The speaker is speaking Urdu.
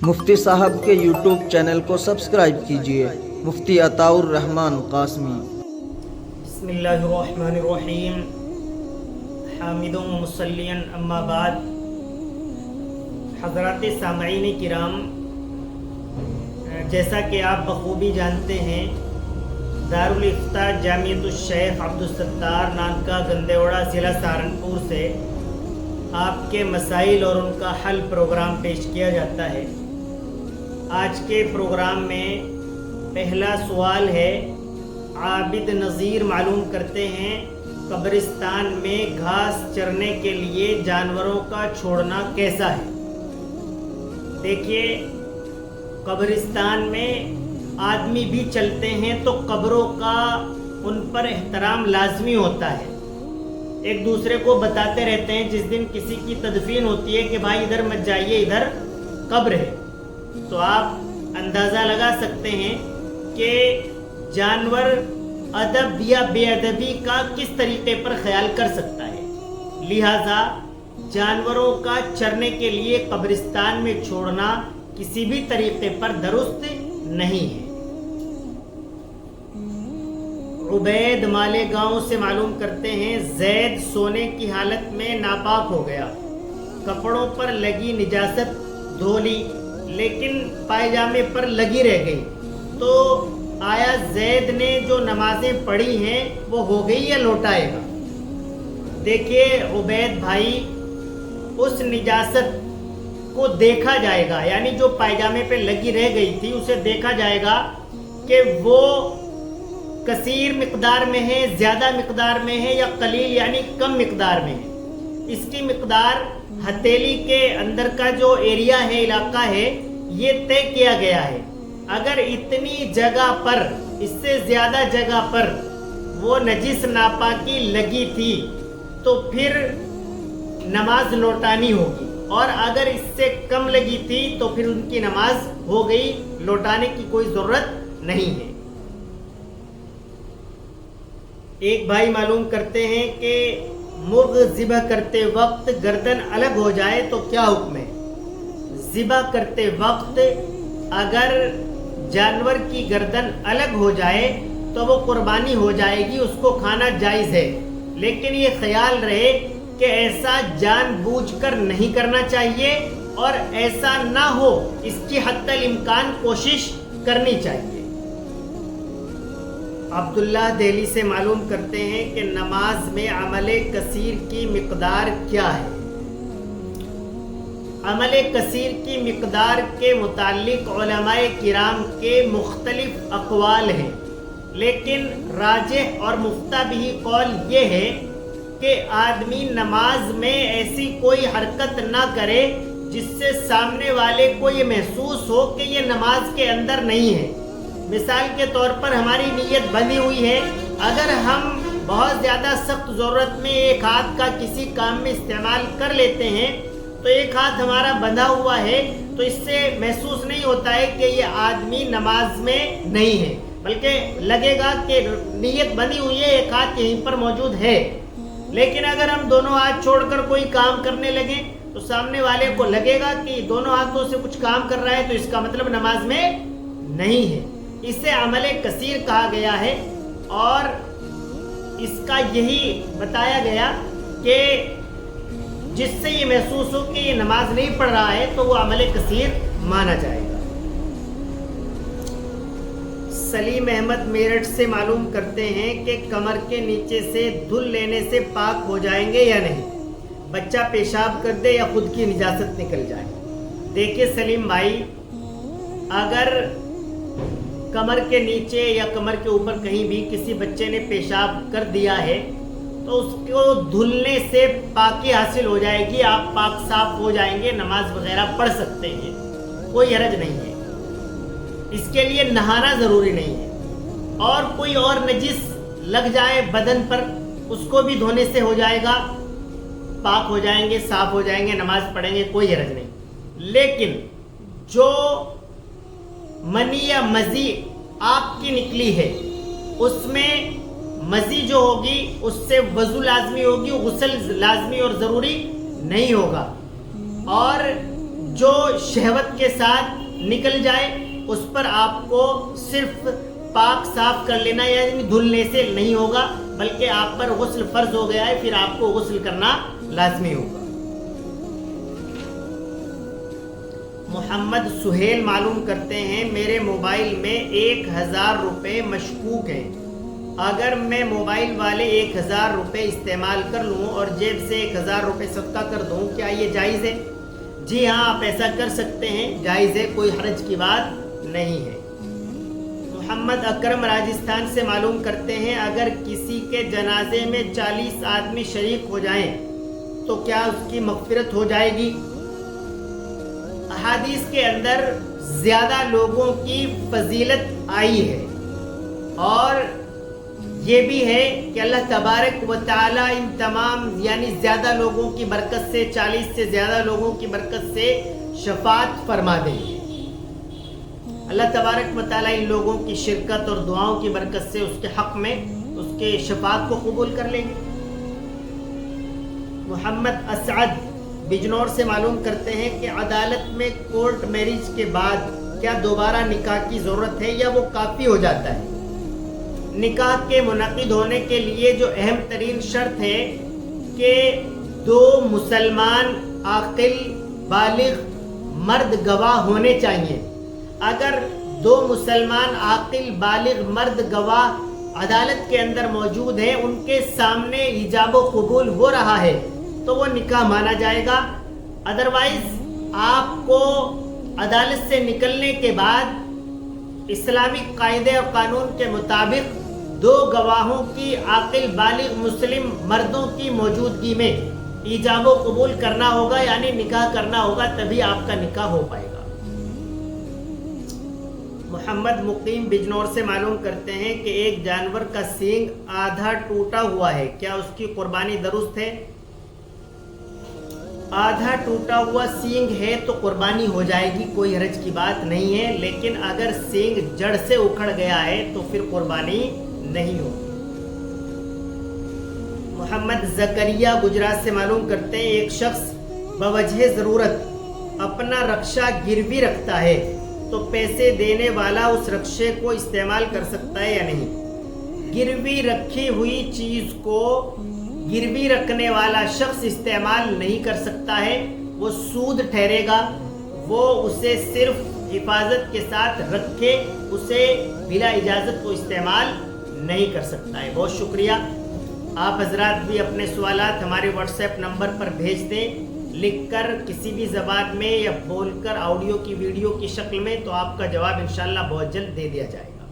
مفتی صاحب کے یوٹیوب چینل کو سبسکرائب کیجیے، مفتی عطاء الرحمن قاسمی۔ بسم اللہ الرحمن الرحیم، حامد و مصلیاً اما بعد۔ حضرات سامعین کرام، جیسا کہ آپ بخوبی جانتے ہیں، دارالافتاء جامعۃ الشیخ عبدالستار نانکا گندیوڑا ضلع سہارنپور سے آپ کے مسائل اور ان کا حل پروگرام پیش کیا جاتا ہے۔ آج کے پروگرام میں پہلا سوال ہے، عابد نذیر معلوم کرتے ہیں قبرستان میں گھاس چرنے کے لیے جانوروں کا چھوڑنا کیسا ہے؟ دیکھیے، قبرستان میں آدمی بھی چلتے ہیں تو قبروں کا ان پر احترام لازمی ہوتا ہے۔ ایک دوسرے کو بتاتے رہتے ہیں جس دن کسی کی تدفین ہوتی ہے کہ بھائی ادھر مت جائیے، ادھر قبر ہے۔ تو آپ اندازہ لگا سکتے ہیں کہ جانور ادب یا بے ادبی کا کس طریقے پر خیال کر سکتا ہے۔ لہذا جانوروں کا چرنے کے لیے قبرستان میں چھوڑنا کسی بھی طریقے پر درست نہیں ہے۔ عبید مالے گاؤں سے معلوم کرتے ہیں، زید سونے کی حالت میں ناپاک ہو گیا، کپڑوں پر لگی نجاست دھو لی لیکن پائجامے پر لگی رہ گئی، تو آیا زید نے جو نمازیں پڑھی ہیں وہ ہو گئی یا لوٹائے گا؟ دیکھیے عبید بھائی، اس نجاست کو دیکھا جائے گا، یعنی جو پائجامے پہ لگی رہ گئی تھی اسے دیکھا جائے گا کہ وہ کثیر مقدار میں ہے، زیادہ مقدار میں ہے یا قلیل یعنی کم مقدار میں ہے۔ اس کی مقدار ہتھیلی کے اندر کا جو ایریا ہے، علاقہ ہے، یہ طے کیا گیا ہے۔ اگر اتنی جگہ پر، اس سے زیادہ جگہ پر وہ نجس ناپاکی لگی تھی تو پھر نماز لوٹانی ہوگی، اور اگر اس سے کم لگی تھی تو پھر ان کی نماز ہو گئی، لوٹانے کی کوئی ضرورت نہیں ہے۔ ایک بھائی معلوم کرتے ہیں کہ مرغ ذبح کرتے وقت گردن الگ ہو جائے تو کیا حکم ہے؟ ذبح کرتے وقت اگر جانور کی گردن الگ ہو جائے تو وہ قربانی ہو جائے گی، اس کو کھانا جائز ہے، لیکن یہ خیال رہے کہ ایسا جان بوجھ کر نہیں کرنا چاہیے اور ایسا نہ ہو اس کی حتی الامکان کوشش کرنی چاہیے۔ عبداللہ دہلی سے معلوم کرتے ہیں کہ نماز میں عمل کثیر کی مقدار کیا ہے؟ عمل کثیر کی مقدار کے متعلق علماء کرام کے مختلف اقوال ہیں، لیکن راجح اور مفتبی قول یہ ہے کہ آدمی نماز میں ایسی کوئی حرکت نہ کرے جس سے سامنے والے کو یہ محسوس ہو کہ یہ نماز کے اندر نہیں ہے۔ مثال کے طور پر ہماری نیت بندھی ہوئی ہے، اگر ہم بہت زیادہ سخت ضرورت میں ایک ہاتھ کا کسی کام میں استعمال کر لیتے ہیں تو ایک ہاتھ ہمارا بندھا ہوا ہے، تو اس سے محسوس نہیں ہوتا ہے کہ یہ آدمی نماز میں نہیں ہے، بلکہ لگے گا کہ نیت بندھی ہوئی ہے، ایک ہاتھ یہیں پر موجود ہے۔ لیکن اگر ہم دونوں ہاتھ چھوڑ کر کوئی کام کرنے لگیں تو سامنے والے کو لگے گا کہ دونوں ہاتھوں سے کچھ کام کر رہا ہے، تو اس کا مطلب نماز میں نہیں ہے۔ اسے عمل کثیر کہا گیا ہے، اور اس کا یہی بتایا گیا کہ جس سے یہ محسوس ہو کہ یہ نماز نہیں پڑھ رہا ہے تو وہ عمل کثیر مانا جائے گا۔ سلیم احمد میرٹھ سے معلوم کرتے ہیں کہ کمر کے نیچے سے دھل لینے سے پاک ہو جائیں گے یا نہیں؟ بچہ پیشاب کر دے یا خود کی نجاست نکل جائے؟ دیکھیے سلیم بھائی، اگر کمر کے نیچے یا کمر کے اوپر کہیں بھی کسی بچے نے پیشاب کر دیا ہے تو اس کو دھلنے سے پاکی حاصل ہو جائے گی، آپ پاک صاف ہو جائیں گے، نماز وغیرہ پڑھ سکتے ہیں، کوئی حرج نہیں ہے۔ اس کے لیے نہانا ضروری نہیں ہے، اور کوئی اور نجس لگ جائے بدن پر اس کو بھی دھونے سے ہو جائے گا، پاک ہو جائیں گے، صاف ہو جائیں گے، نماز پڑھیں گے، کوئی حرج نہیں۔ لیکن جو منی یا مزی آپ کی نکلی ہے، اس میں مزی جو ہوگی اس سے وضو لازمی ہوگی، غسل لازمی اور ضروری نہیں ہوگا، اور جو شہوت کے ساتھ نکل جائے اس پر آپ کو صرف پاک صاف کر لینا یعنی دھلنے سے نہیں ہوگا، بلکہ آپ پر غسل فرض ہو گیا ہے، پھر آپ کو غسل کرنا لازمی ہوگا۔ محمد سہیل معلوم کرتے ہیں میرے موبائل میں 1000 روپے مشکوک ہیں، اگر میں موبائل والے 1000 روپے استعمال کر لوں اور جیب سے 1000 روپے صدقہ کر دوں، کیا یہ جائز ہے؟ جی ہاں، آپ ایسا کر سکتے ہیں، جائز ہے، کوئی حرج کی بات نہیں ہے۔ محمد اکرم راجستھان سے معلوم کرتے ہیں اگر کسی کے جنازے میں 40 آدمی شریک ہو جائیں تو کیا اس کی مغفرت ہو جائے گی؟ احادیث کے اندر زیادہ لوگوں کی فضیلت آئی ہے، اور یہ بھی ہے کہ اللہ تبارک و تعالی ان تمام یعنی زیادہ لوگوں کی برکت سے 40 سے زیادہ لوگوں کی برکت سے شفاعت فرما دیں گے۔ اللہ تبارک و تعالی ان لوگوں کی شرکت اور دعاؤں کی برکت سے اس کے حق میں اس کے شفاعت کو قبول کر لیں گے۔ محمد اسعد بجنور سے معلوم کرتے ہیں کہ عدالت میں کورٹ میرج کے بعد کیا دوبارہ نکاح کی ضرورت ہے یا وہ کافی ہو جاتا ہے؟ نکاح کے منعقد ہونے کے لیے جو اہم ترین شرط ہے کہ 2 مسلمان عاقل بالغ مرد گواہ ہونے چاہیے۔ اگر 2 مسلمان عاقل بالغ مرد گواہ عدالت کے اندر موجود ہیں، ان کے سامنے ایجاب و قبول ہو رہا ہے تو وہ نکاح مانا جائے گا۔ ادروائز آپ کو عدالت سے نکلنے کے بعد اسلامی قاعدے اور قانون کے مطابق 2 گواہوں کی عاقل بالغ مسلم مردوں کی موجودگی میں ایجاب و قبول کرنا ہوگا، یعنی نکاح کرنا ہوگا، تبھی آپ کا نکاح ہو پائے گا۔ محمد مقیم بجنور سے معلوم کرتے ہیں کہ ایک جانور کا سینگ آدھا ٹوٹا ہوا ہے، کیا اس کی قربانی درست ہے؟ آدھا ٹوٹا ہوا سینگ ہے تو قربانی ہو جائے گی، کوئی حرج کی بات نہیں ہے، لیکن اگر سینگ جڑ سے اکھڑ گیا ہے تو پھر قربانی نہیں ہوگی۔ محمد زکریہ گجرات سے معلوم کرتے ہیں ایک شخص بوجہ ضرورت اپنا رکشہ گروی رکھتا ہے تو پیسے دینے والا اس رکشے کو استعمال کر سکتا ہے یا نہیں؟ گروی رکھی ہوئی چیز کو گروی رکھنے والا شخص استعمال نہیں کر سکتا ہے، وہ سود ٹھہرے گا۔ وہ اسے صرف حفاظت کے ساتھ رکھے، اسے بلا اجازت وہ استعمال نہیں کر سکتا ہے۔ بہت شکریہ۔ آپ حضرات بھی اپنے سوالات ہمارے واٹس ایپ نمبر پر بھیج دیں، لکھ کر کسی بھی زبان میں یا بول کر آڈیو کی ویڈیو کی شکل میں، تو آپ کا جواب انشاءاللہ بہت جلد دے دیا جائے گا۔